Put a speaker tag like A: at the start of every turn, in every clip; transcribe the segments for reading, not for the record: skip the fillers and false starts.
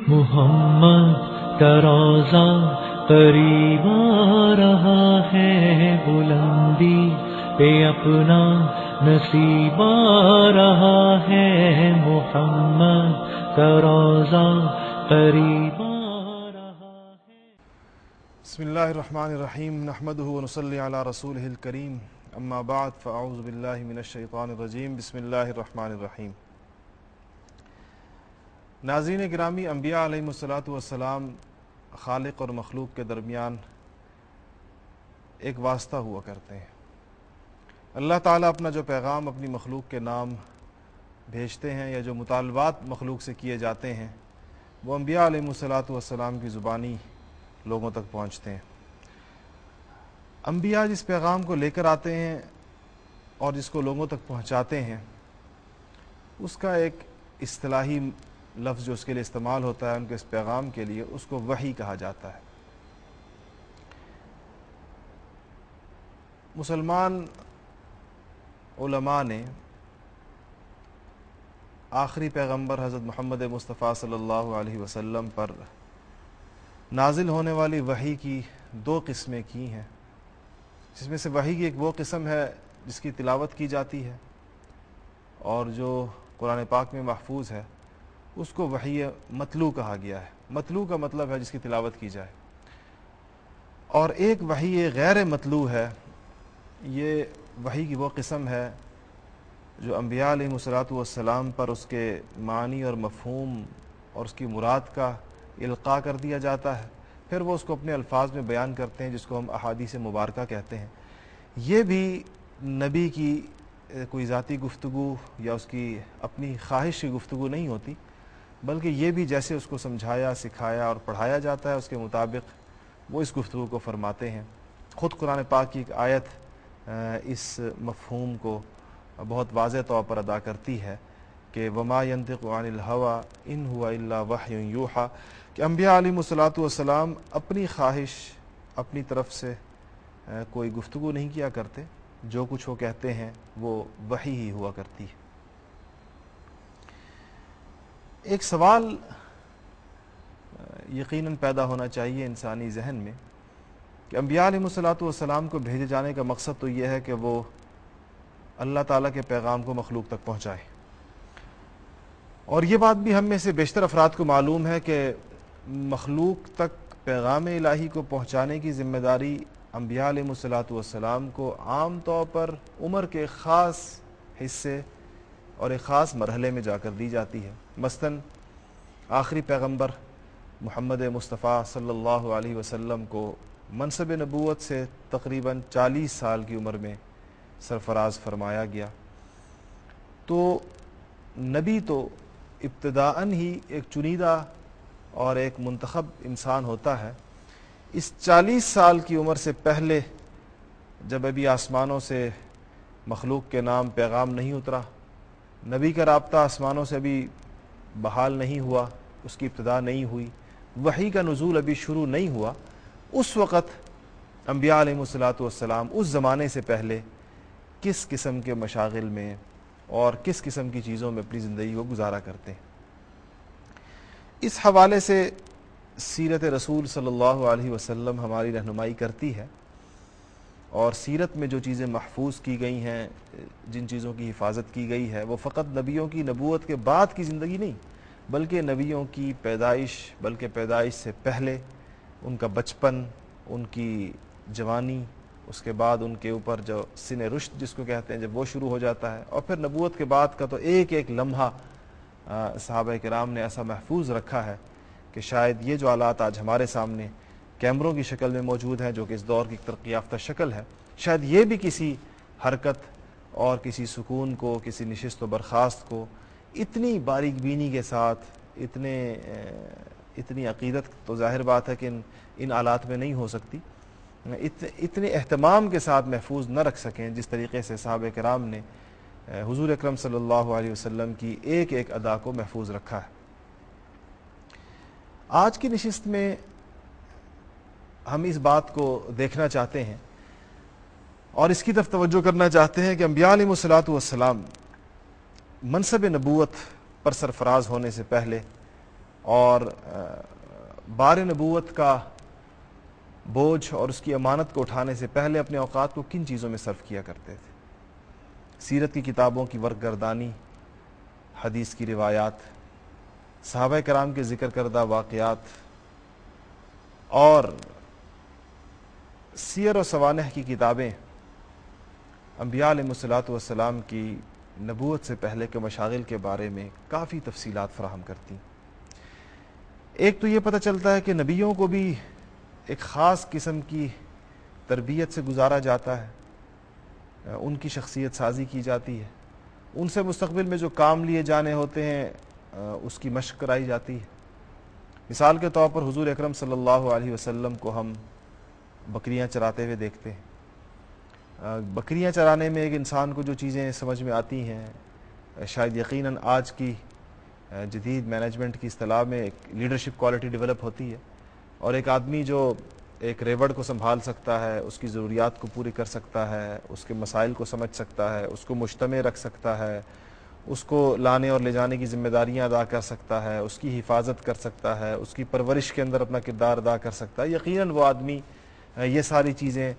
A: محمد کا روضہ قریب آ رہا ہے، بلندی پہ اپنا نصیب آ رہا ہے، محمد کا روضہ قریب آ رہا ہے۔
B: بسم اللہ الرحمن الرحیم، نحمدہ ونصلی علی رسولہ الکریم، اما بعد فاعوذ باللہ من الشیطان الرجیم، بسم اللہ الرحمن الرحیم۔ ناظرین گرامی، انبیاء علیہ السلام خالق اور مخلوق کے درمیان ایک واسطہ ہوا کرتے ہیں۔ اللہ تعالیٰ اپنا جو پیغام اپنی مخلوق کے نام بھیجتے ہیں یا جو مطالبات مخلوق سے کیے جاتے ہیں، وہ انبیاء علیہ السلام کی زبانی لوگوں تک پہنچتے ہیں۔ انبیاء جس پیغام کو لے کر آتے ہیں اور جس کو لوگوں تک پہنچاتے ہیں، اس کا ایک اصطلاحی لفظ جو اس کے لیے استعمال ہوتا ہے ان کے اس پیغام کے لیے، اس کو وحی کہا جاتا ہے۔ مسلمان علماء نے آخری پیغمبر حضرت محمد مصطفیٰ صلی اللہ علیہ وسلم پر نازل ہونے والی وحی کی دو قسمیں کی ہیں، جس میں سے وحی کی ایک وہ قسم ہے جس کی تلاوت کی جاتی ہے اور جو قرآن پاک میں محفوظ ہے، اس کو وحی متلو کہا گیا ہے۔ متلو کا مطلب ہے جس کی تلاوت کی جائے، اور ایک وحی غیر متلو ہے۔ یہ وحی کی وہ قسم ہے جو انبیاء علیہ السلام پر اس کے معنی اور مفہوم اور اس کی مراد کا القاء کر دیا جاتا ہے، پھر وہ اس کو اپنے الفاظ میں بیان کرتے ہیں، جس کو ہم احادیث مبارکہ کہتے ہیں۔ یہ بھی نبی کی کوئی ذاتی گفتگو یا اس کی اپنی خواہش کی گفتگو نہیں ہوتی، بلکہ یہ بھی جیسے اس کو سمجھایا، سکھایا اور پڑھایا جاتا ہے اس کے مطابق وہ اس گفتگو کو فرماتے ہیں۔ خود قرآن پاک کی ایک آیت اس مفہوم کو بہت واضح طور پر ادا کرتی ہے کہ وما ينطق عن الهوى ان هو الا وحی یوحی، کہ انبیاء علیہ السلام اپنی خواہش، اپنی طرف سے کوئی گفتگو نہیں کیا کرتے، جو کچھ وہ کہتے ہیں وہ وحی ہی ہوا کرتی ہے۔ ایک سوال یقیناً پیدا ہونا چاہیے انسانی ذہن میں کہ انبیاء علیہ السلام کو بھیجے جانے کا مقصد تو یہ ہے کہ وہ اللہ تعالیٰ کے پیغام کو مخلوق تک پہنچائے، اور یہ بات بھی ہم میں سے بیشتر افراد کو معلوم ہے کہ مخلوق تک پیغام الہی کو پہنچانے کی ذمہ داری انبیاء علیہ السلام کو عام طور پر عمر کے خاص حصے اور ایک خاص مرحلے میں جا کر دی جاتی ہے۔ مثلاً آخری پیغمبر محمد مصطفیٰ صلی اللہ علیہ وسلم کو منصب نبوت سے تقریباً 40 سال کی عمر میں سرفراز فرمایا گیا۔ تو نبی تو ابتداءً ہی ایک چنیدہ اور ایک منتخب انسان ہوتا ہے۔ اس 40 سال کی عمر سے پہلے، جب ابھی آسمانوں سے مخلوق کے نام پیغام نہیں اترا، نبی کا رابطہ آسمانوں سے ابھی بحال نہیں ہوا، اس کی ابتدا نہیں ہوئی، وحی کا نزول ابھی شروع نہیں ہوا، اس وقت انبیاء علیہ السلام اس زمانے سے پہلے کس قسم کے مشاغل میں اور کس قسم کی چیزوں میں اپنی زندگی کو گزارا کرتے ہیں۔ اس حوالے سے سیرت رسول صلی اللہ علیہ وسلم ہماری رہنمائی کرتی ہے، اور سیرت میں جو چیزیں محفوظ کی گئی ہیں، جن چیزوں کی حفاظت کی گئی ہے، وہ فقط نبیوں کی نبوت کے بعد کی زندگی نہیں، بلکہ نبیوں کی پیدائش، بلکہ پیدائش سے پہلے ان کا بچپن، ان کی جوانی، اس کے بعد ان کے اوپر جو سن رشد جس کو کہتے ہیں، جب وہ شروع ہو جاتا ہے، اور پھر نبوت کے بعد کا تو ایک ایک لمحہ صحابہ کرام نے ایسا محفوظ رکھا ہے کہ شاید یہ جو آلات آج ہمارے سامنے کیمروں کی شکل میں موجود ہیں، جو کہ اس دور کی ترقی یافتہ شکل ہے، شاید یہ بھی کسی حرکت اور کسی سکون کو، کسی نشست و برخاست کو اتنی باریک بینی کے ساتھ، اتنی عقیدت تو ظاہر بات ہے کہ ان آلات میں نہیں ہو سکتی، اتنے اہتمام کے ساتھ محفوظ نہ رکھ سکیں جس طریقے سے صحابہ کرام نے حضور اکرم صلی اللہ علیہ وسلم کی ایک ایک ادا کو محفوظ رکھا ہے۔ آج کی نشست میں ہم اس بات کو دیکھنا چاہتے ہیں اور اس کی طرف توجہ کرنا چاہتے ہیں کہ انبیاء علیہ السلام منصب نبوت پر سرفراز ہونے سے پہلے اور بار نبوت کا بوجھ اور اس کی امانت کو اٹھانے سے پہلے اپنے اوقات کو کن چیزوں میں صرف کیا کرتے تھے؟ سیرت کی کتابوں کی ورق گردانی، حدیث کی روایات، صحابہ کرام کے ذکر کردہ واقعات اور سیر و سوانح کی کتابیں انبیاء علیہ الصلوۃ والسلام کی نبوت سے پہلے کے مشاغل کے بارے میں کافی تفصیلات فراہم کرتی ہیں۔ ایک تو یہ پتہ چلتا ہے کہ نبیوں کو بھی ایک خاص قسم کی تربیت سے گزارا جاتا ہے، ان کی شخصیت سازی کی جاتی ہے، ان سے مستقبل میں جو کام لیے جانے ہوتے ہیں اس کی مشق کرائی جاتی ہے۔ مثال کے طور پر حضور اکرم صلی اللہ علیہ وسلم کو ہم بکریاں چراتے ہوئے دیکھتے ہیں۔ بکریاں چرانے میں ایک انسان کو جو چیزیں سمجھ میں آتی ہیں، شاید یقیناً آج کی جدید مینجمنٹ کی اصطلاح میں ایک لیڈرشپ کوالٹی ڈیولپ ہوتی ہے، اور ایک آدمی جو ایک ریوڑ کو سنبھال سکتا ہے، اس کی ضروریات کو پوری کر سکتا ہے، اس کے مسائل کو سمجھ سکتا ہے، اس کو مجتمع رکھ سکتا ہے، اس کو لانے اور لے جانے کی ذمہ داریاں ادا کر سکتا ہے، اس کی حفاظت کر سکتا ہے، اس کی پرورش کے اندر اپنا کردار ادا کر سکتا ہے، یقیناً وہ آدمی یہ ساری چیزیں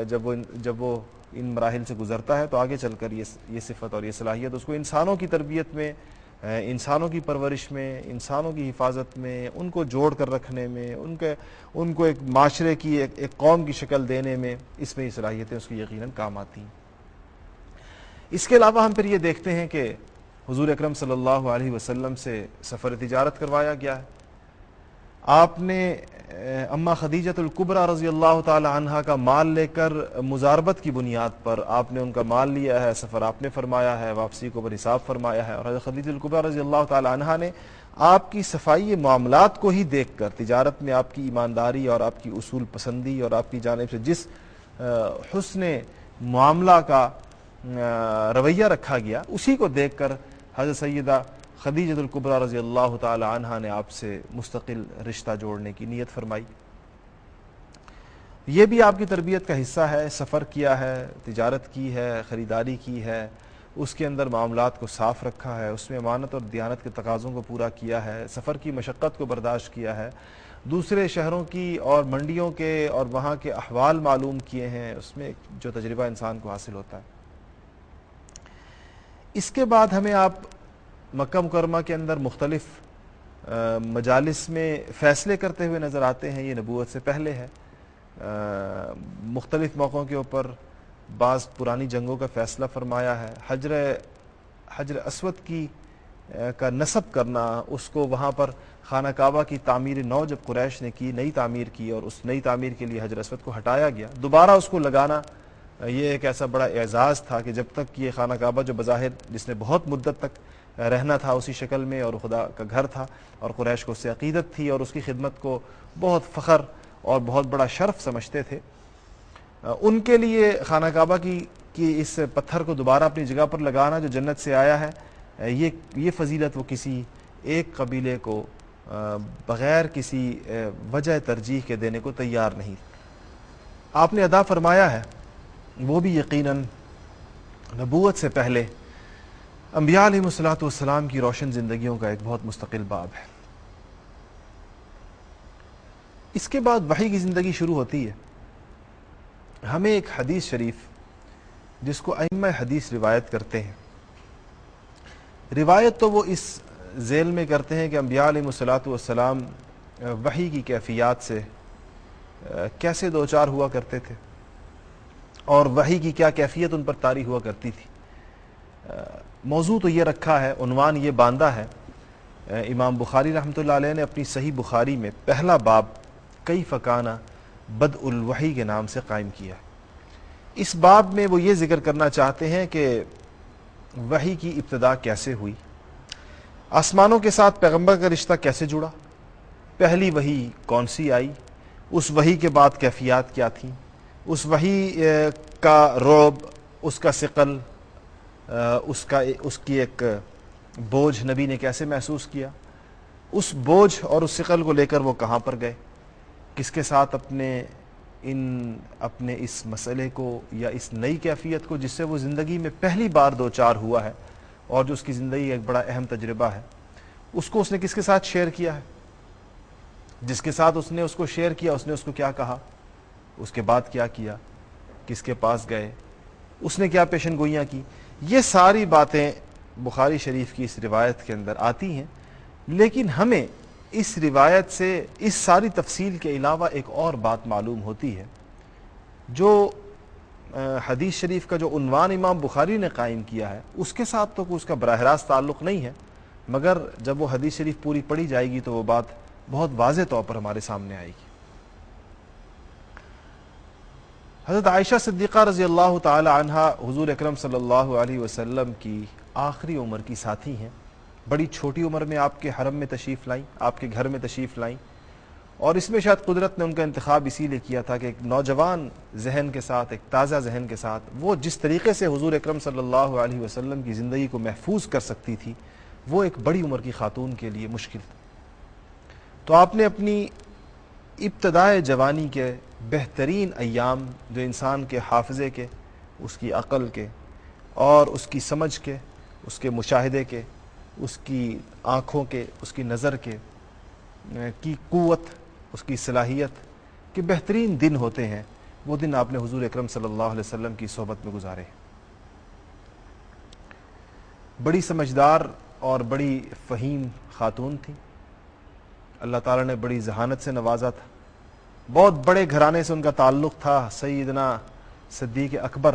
B: جب وہ ان مراحل سے گزرتا ہے تو آگے چل کر یہ صفت اور یہ صلاحیت اس کو انسانوں کی تربیت میں، انسانوں کی پرورش میں، انسانوں کی حفاظت میں، ان کو جوڑ کر رکھنے میں، ان کو ایک معاشرے کی ایک قوم کی شکل دینے میں، اس میں یہ صلاحیتیں اس کی یقیناً کام آتی ہیں۔ اس کے علاوہ ہم پھر یہ دیکھتے ہیں کہ حضور اکرم صلی اللہ علیہ وسلم سے سفر تجارت کروایا گیا ہے۔ آپ نے اما خدیجۃ الکبریٰ رضی اللہ تعالی عنہا کا مال لے کر مزاربت کی بنیاد پر آپ نے ان کا مال لیا ہے، سفر آپ نے فرمایا ہے، واپسی کو پر حساب فرمایا ہے، اور حضرت خدیجہ الکبریٰ رضی اللہ تعالی عنہا نے آپ کی صفائی معاملات کو ہی دیکھ کر، تجارت میں آپ کی ایمانداری اور آپ کی اصول پسندی اور آپ کی جانب سے جس حسن معاملہ کا رویہ رکھا گیا، اسی کو دیکھ کر حضرت سیدہ خدیجہ الکبریٰ رضی اللہ تعالی عنہا نے آپ سے مستقل رشتہ جوڑنے کی نیت فرمائی۔ یہ بھی آپ کی تربیت کا حصہ ہے، سفر کیا ہے، تجارت کی ہے، خریداری کی ہے، اس کے اندر معاملات کو صاف رکھا ہے، اس میں امانت اور دیانت کے تقاضوں کو پورا کیا ہے، سفر کی مشقت کو برداشت کیا ہے، دوسرے شہروں کی اور منڈیوں کے اور وہاں کے احوال معلوم کیے ہیں، اس میں جو تجربہ انسان کو حاصل ہوتا ہے۔ اس کے بعد ہمیں آپ مکہ مکرمہ کے اندر مختلف مجالس میں فیصلے کرتے ہوئے نظر آتے ہیں، یہ نبوت سے پہلے ہے۔ مختلف موقعوں کے اوپر بعض پرانی جنگوں کا فیصلہ فرمایا ہے، حجر اسود کا نصب کرنا، اس کو وہاں پر خانہ کعبہ کی تعمیر نو جب قریش نے کی، نئی تعمیر کی، اور اس نئی تعمیر کے لیے حجر اسود کو ہٹایا گیا، دوبارہ اس کو لگانا یہ ایک ایسا بڑا اعزاز تھا کہ جب تک یہ خانہ کعبہ جو بظاہر جس نے بہت مدت تک رہنا تھا اسی شکل میں اور خدا کا گھر تھا، اور قریش کو اس سے عقیدت تھی اور اس کی خدمت کو بہت فخر اور بہت بڑا شرف سمجھتے تھے، ان کے لیے خانہ کعبہ کی اس پتھر کو دوبارہ اپنی جگہ پر لگانا جو جنت سے آیا ہے، یہ فضیلت وہ کسی ایک قبیلے کو بغیر کسی وجہ ترجیح کے دینے کو تیار نہیں۔ آپ نے ادا فرمایا ہے، وہ بھی یقیناً نبوت سے پہلے انبیاء علیہ الصلوۃ والسلام کی روشن زندگیوں کا ایک بہت مستقل باب ہے۔ اس کے بعد وحی کی زندگی شروع ہوتی ہے۔ ہمیں ایک حدیث شریف جس کو ائمہ حدیث روایت کرتے ہیں، روایت تو وہ اس ذیل میں کرتے ہیں کہ انبیاء علیہ الصلوۃ والسلام وحی کی کیفیات سے کیسے دوچار ہوا کرتے تھے اور وحی کی کیا کیفیت ان پر طاری ہوا کرتی تھی۔ موضوع تو یہ رکھا ہے، عنوان یہ باندھا ہے، امام بخاری رحمۃ اللہ علیہ نے اپنی صحیح بخاری میں پہلا باب کیف کان بدء الوحی کے نام سے قائم کیا۔ اس باب میں وہ یہ ذکر کرنا چاہتے ہیں کہ وحی کی ابتدا کیسے ہوئی، آسمانوں کے ساتھ پیغمبر کا رشتہ کیسے جڑا، پہلی وحی کون سی آئی، اس وحی کے بعد کیفیات کیا تھیں، اس وحی کا رعب، اس کا ثقل، اس کی ایک بوجھ نبی نے کیسے محسوس کیا، اس بوجھ اور اس ثقل کو لے کر وہ کہاں پر گئے، کس کے ساتھ اپنے اس مسئلے کو یا اس نئی کیفیت کو جس سے وہ زندگی میں پہلی بار دوچار ہوا ہے اور جو اس کی زندگی کا ایک بڑا اہم تجربہ ہے، اس کو اس نے کس کے ساتھ شیئر کیا ہے، جس کے ساتھ اس نے اس کو شیئر کیا اس نے اس کو کیا کہا، اس کے بعد کیا کیا، کس کے پاس گئے، اس نے کیا پیشن گوئیاں کی. یہ ساری باتیں بخاری شریف کی اس روایت کے اندر آتی ہیں. لیکن ہمیں اس روایت سے اس ساری تفصیل کے علاوہ ایک اور بات معلوم ہوتی ہے. جو حدیث شریف کا جو عنوان امام بخاری نے قائم کیا ہے اس کے ساتھ تو اس کا براہ راست تعلق نہیں ہے، مگر جب وہ حدیث شریف پوری پڑھی جائے گی تو وہ بات بہت واضح طور پر ہمارے سامنے آئے گی. حضرت عائشہ صدیقہ رضی اللہ تعالی عنہا حضور اکرم صلی اللہ علیہ وسلم کی آخری عمر کی ساتھی ہیں. بڑی چھوٹی عمر میں آپ کے حرم میں تشریف لائیں، آپ کے گھر میں تشریف لائیں، اور اس میں شاید قدرت نے ان کا انتخاب اسی لیے کیا تھا کہ ایک نوجوان ذہن کے ساتھ، ایک تازہ ذہن کے ساتھ وہ جس طریقے سے حضور اکرم صلی اللہ علیہ وسلم کی زندگی کو محفوظ کر سکتی تھی وہ ایک بڑی عمر کی خاتون کے لیے مشکل تھا. تو آپ نے اپنی ابتدائے جوانی کے بہترین ایام جو انسان کے حافظے کے، اس کی عقل کے اور اس کی سمجھ کے، اس کے مشاہدے کے، اس کی آنکھوں کے، اس کی نظر کے کی قوت، اس کی صلاحیت کے بہترین دن ہوتے ہیں، وہ دن آپ نے حضور اکرم صلی اللہ علیہ وسلم کی صحبت میں گزارے. بڑی سمجھدار اور بڑی فہیم خاتون تھی. اللہ تعالیٰ نے بڑی ذہانت سے نوازا تھا. بہت بڑے گھرانے سے ان کا تعلق تھا. سیدنا صدیق اکبر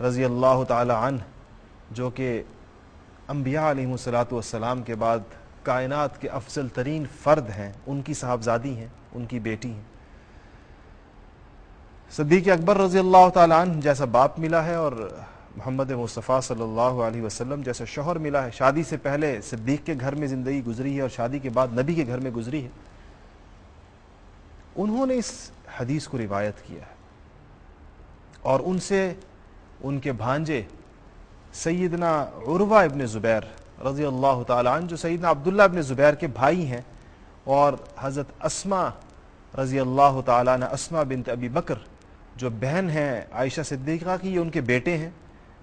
B: رضی اللہ تعالی عنہ جو کہ انبیاء علیہ الصلوۃ والسلام کے بعد کائنات کے افضل ترین فرد ہیں، ان کی صاحبزادی ہیں، ان کی بیٹی ہیں. صدیق اکبر رضی اللہ تعالی عنہ جیسا باپ ملا ہے اور محمد مصطفیٰ صلی اللہ علیہ وسلم جیسا شوہر ملا ہے. شادی سے پہلے صدیق کے گھر میں زندگی گزری ہے اور شادی کے بعد نبی کے گھر میں گزری ہے. انہوں نے اس حدیث کو روایت کیا ہے اور ان سے ان کے بھانجے سیدنا عروہ ابن زبیر رضی اللہ تعالی عنہ جو سیدنا عبداللہ ابن زبیر کے بھائی ہیں، اور حضرت اسماء رضی اللہ تعالی عنہ، اسماء بنت ابی بکر جو بہن ہیں عائشہ صدیقہ کی، یہ ان کے بیٹے ہیں.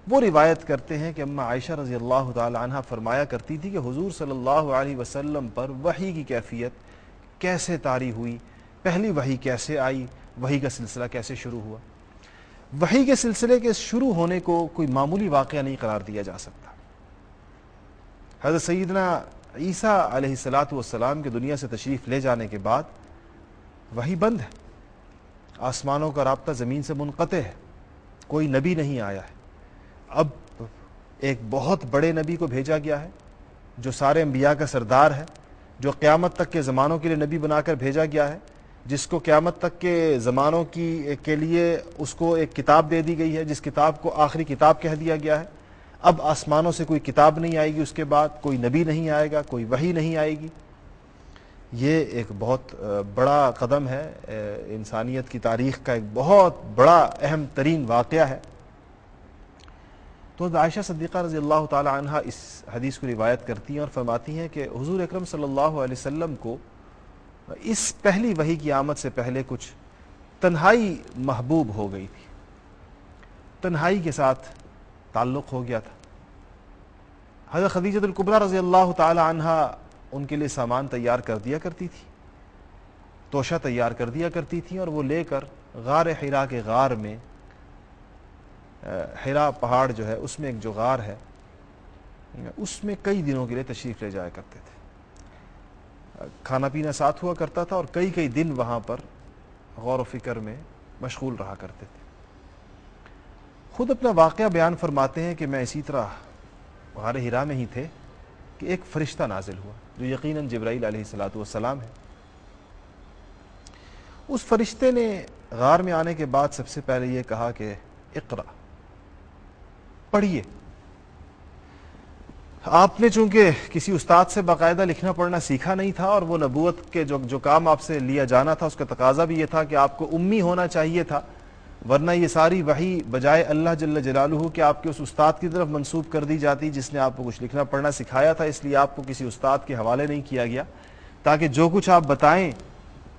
B: وہ روایت کرتے ہیں کہ اماں عائشہ رضی اللہ تعالی عنہ فرمایا کرتی تھی کہ حضور صلی اللہ علیہ وسلم پر وحی کی کیفیت کیسے طاری ہوئی، پہلی وحی کیسے آئی، وحی کا سلسلہ کیسے شروع ہوا. وحی کے سلسلے کے شروع ہونے کو کوئی معمولی واقعہ نہیں قرار دیا جا سکتا. حضرت سیدنا عیسیٰ علیہ السلام کے دنیا سے تشریف لے جانے کے بعد وحی بند ہے، آسمانوں کا رابطہ زمین سے منقطع ہے، کوئی نبی نہیں آیا ہے. اب ایک بہت بڑے نبی کو بھیجا گیا ہے جو سارے انبیاء کا سردار ہے، جو قیامت تک کے زمانوں کے لیے نبی بنا کر بھیجا گیا ہے، جس کو قیامت تک کے زمانوں کے لیے اس کو ایک کتاب دے دی گئی ہے، جس کتاب کو آخری کتاب کہہ دیا گیا ہے. اب آسمانوں سے کوئی کتاب نہیں آئے گی، اس کے بعد کوئی نبی نہیں آئے گا، کوئی وحی نہیں آئے گی. یہ ایک بہت بڑا قدم ہے، انسانیت کی تاریخ کا ایک بہت بڑا اہم ترین واقعہ ہے. تو عائشہ صدیقہ رضی اللہ تعالی عنہ اس حدیث کو روایت کرتی ہیں اور فرماتی ہیں کہ حضور اکرم صلی اللہ علیہ وسلم کو اس پہلی وحی کی آمد سے پہلے کچھ تنہائی محبوب ہو گئی تھی، تنہائی کے ساتھ تعلق ہو گیا تھا. حضرت خدیجہ الکبریٰ رضی اللہ تعالی عنہ ان کے لیے سامان تیار کر دیا کرتی تھی، توشہ تیار کر دیا کرتی تھی، اور وہ لے کر غار حرا کے غار میں، حرا پہاڑ جو ہے اس میں ایک جو غار ہے اس میں کئی دنوں کے لیے تشریف لے جایا کرتے تھے. کھانا پینا ساتھ ہوا کرتا تھا اور کئی دن وہاں پر غور و فکر میں مشغول رہا کرتے تھے. خود اپنا واقعہ بیان فرماتے ہیں کہ میں اسی طرح غار حرا میں ہی تھے کہ ایک فرشتہ نازل ہوا جو یقیناً جبرائیل علیہ السلام ہے. اس فرشتے نے غار میں آنے کے بعد سب سے پہلے یہ کہا کہ اقرا، پڑھیے. آپ نے چونکہ کسی استاد سے باقاعدہ لکھنا پڑھنا سیکھا نہیں تھا، اور وہ نبوت کے جو کام آپ سے لیا جانا تھا اس کا تقاضا بھی یہ تھا کہ آپ کو امی ہونا چاہیے تھا، ورنہ یہ ساری وحی بجائے اللہ جل جلالہ کہ آپ کے اس استاد کی طرف منسوب کر دی جاتی جس نے آپ کو کچھ لکھنا پڑھنا سکھایا تھا. اس لیے آپ کو کسی استاد کے حوالے نہیں کیا گیا تاکہ جو کچھ آپ بتائیں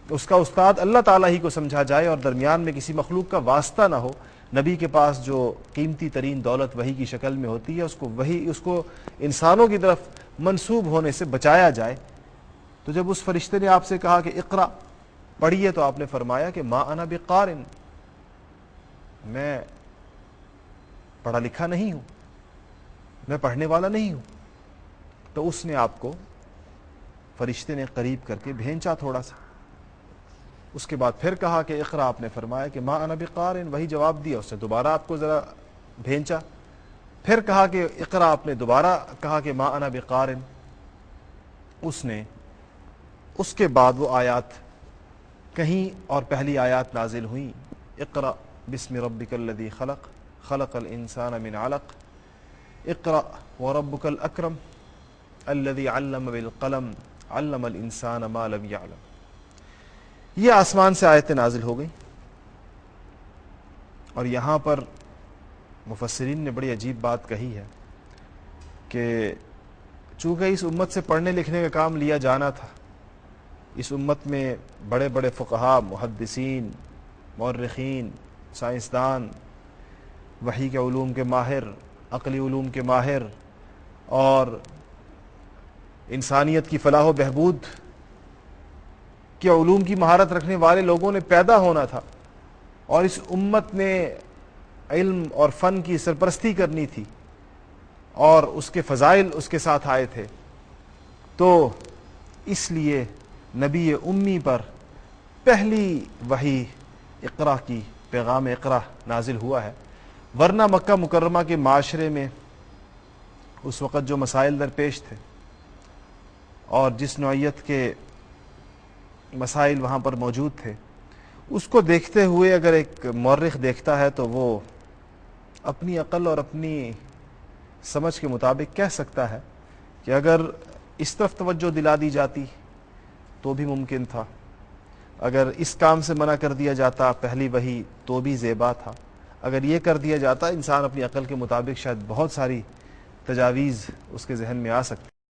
B: اس کا استاد اللہ تعالیٰ ہی کو سمجھا جائے اور درمیان میں کسی مخلوق کا واسطہ نہ ہو. نبی کے پاس جو قیمتی ترین دولت وحی کی شکل میں ہوتی ہے اس کو انسانوں کی طرف منسوب ہونے سے بچایا جائے. تو جب اس فرشتے نے آپ سے کہا کہ اقرا پڑھیے تو آپ نے فرمایا کہ ما انا بقارن، میں پڑھا لکھا نہیں ہوں، میں پڑھنے والا نہیں ہوں. تو اس نے آپ کو فرشتے نے قریب کر کے بھینچا تھوڑا سا. اس کے بعد پھر کہا کہ اقرا، آپ نے فرمایا کہ ما انا بقارن، وہی جواب دیا. اس نے دوبارہ آپ کو ذرا بھینچا، پھر کہا کہ اقرا، آپ نے دوبارہ کہا کہ ما انا بقارن. اس نے اس کے بعد وہ آیات کہیں اور پہلی آیات نازل ہوئیں، اقرا بسم ربک الذی خلق خلق الانسان من علق اقرا وربک الاکرم الذی علم بالقلم علم الانسان ما لم یعلم. یہ آسمان سے آیتیں نازل ہو گئیں. اور یہاں پر مفسرین نے بڑی عجیب بات کہی ہے کہ چونکہ اس امت سے پڑھنے لکھنے کا کام لیا جانا تھا، اس امت میں بڑے بڑے فقہاء، محدثین، مورخین، سائنسدان، وحی کے علوم کے ماہر، عقلی علوم کے ماہر اور انسانیت کی فلاح و بہبود کے علوم کی مہارت رکھنے والے لوگوں نے پیدا ہونا تھا، اور اس امت نے علم اور فن کی سرپرستی کرنی تھی، اور اس کے فضائل اس کے ساتھ آئے تھے. تو اس لیے نبی امی پر پہلی وحی اقرا کی، پیغام اقرا نازل ہوا ہے. ورنہ مکہ مکرمہ کے معاشرے میں اس وقت جو مسائل درپیش تھے اور جس نوعیت کے مسائل وہاں پر موجود تھے، اس کو دیکھتے ہوئے اگر ایک مورخ دیکھتا ہے تو وہ اپنی عقل اور اپنی سمجھ کے مطابق کہہ سکتا ہے کہ اگر اس طرف توجہ دلا دی جاتی تو بھی ممکن تھا، اگر اس کام سے منع کر دیا جاتا پہلی وحی تو بھی زیبا تھا، اگر یہ کر دیا جاتا انسان اپنی عقل کے مطابق شاید بہت ساری تجاویز اس کے ذہن میں آ سکتی.